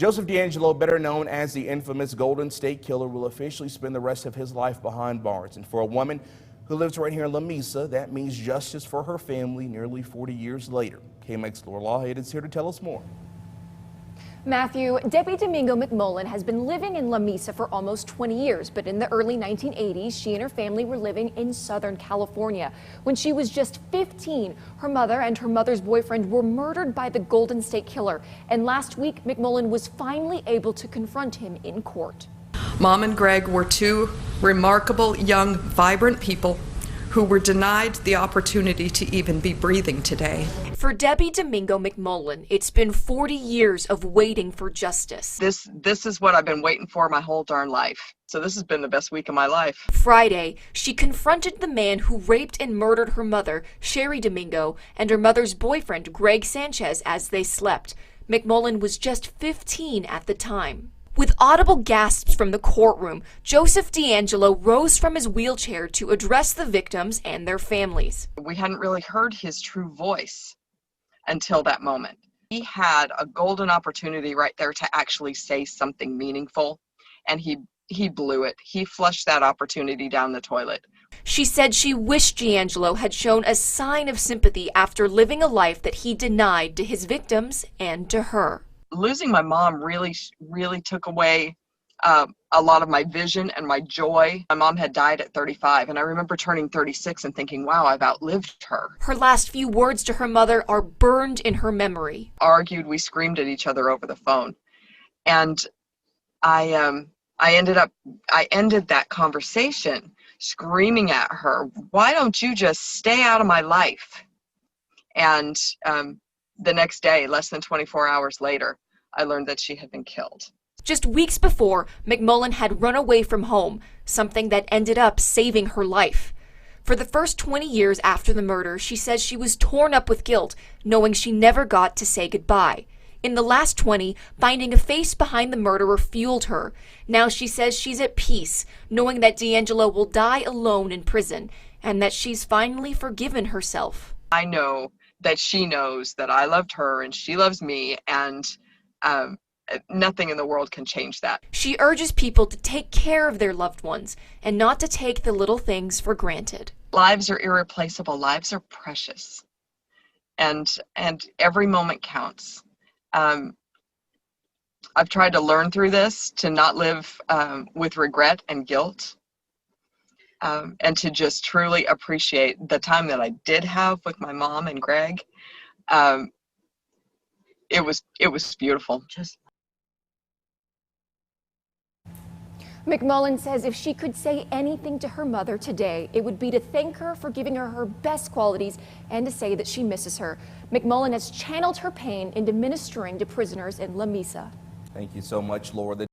Joseph D'Angelo, better known as the infamous Golden State Killer, will officially spend the rest of his life behind bars. And for a woman who lives right here in Lamesa, that means justice for her family nearly 40 years later. KAMC Laughead is here to tell us more. Matthew, Debbie Domingo McMullen has been living in Lamesa for almost 20 years, but in the early 1980s, she and her family were living in Southern California. When she was just 15, her mother and her mother's boyfriend were murdered by the Golden State Killer, and last week, McMullen was finally able to confront him in court. Mom and Greg were two remarkable, young, vibrant people who were denied the opportunity to even be breathing today. For Debbie Domingo McMullen, it's been 40 years of waiting for justice. This is what I've been waiting for my whole darn life. So this has been the best week of my life. Friday, she confronted the man who raped and murdered her mother, Sherry Domingo, and her mother's boyfriend, Greg Sanchez, as they slept. McMullen was just 15 at the time. With audible gasps from the courtroom, Joseph D'Angelo rose from his wheelchair to address the victims and their families. We hadn't really heard his true voice until that moment. He had a golden opportunity right there to actually say something meaningful, and he blew it. He flushed that opportunity down the toilet. She said she wished D'Angelo had shown a sign of sympathy after living a life that he denied to his victims and to her. Losing my mom really took away a lot of my vision and my joy. My mom had died at 35, and I remember turning 36 and thinking, wow, I've outlived her. Her last few words to her mother are burned in her memory. Argued, we screamed at each other over the phone. And I ended that conversation screaming at her, why don't you just stay out of my life? And the next day, less than 24 hours later, I learned that she had been killed. Just weeks before, McMullen had run away from home, something that ended up saving her life. For the first 20 years after the murder, she says she was torn up with guilt, knowing she never got to say goodbye. In the last 20, finding a face behind the murderer fueled her. Now she says she's at peace, knowing that D'Angelo will die alone in prison, and that she's finally forgiven herself. I know that she knows that I loved her and she loves me, and nothing in the world can change that. She urges people to take care of their loved ones and not to take the little things for granted. Lives are irreplaceable. Lives are precious. And every moment counts. I've tried to learn through this to not live with regret and guilt, and to just truly appreciate the time that I did have with my mom and Greg. It was beautiful. McMullen says if she could say anything to her mother today, it would be to thank her for giving her her best qualities and to say that she misses her. McMullen has channeled her pain into ministering to prisoners in Lamesa. Thank you so much, Laura.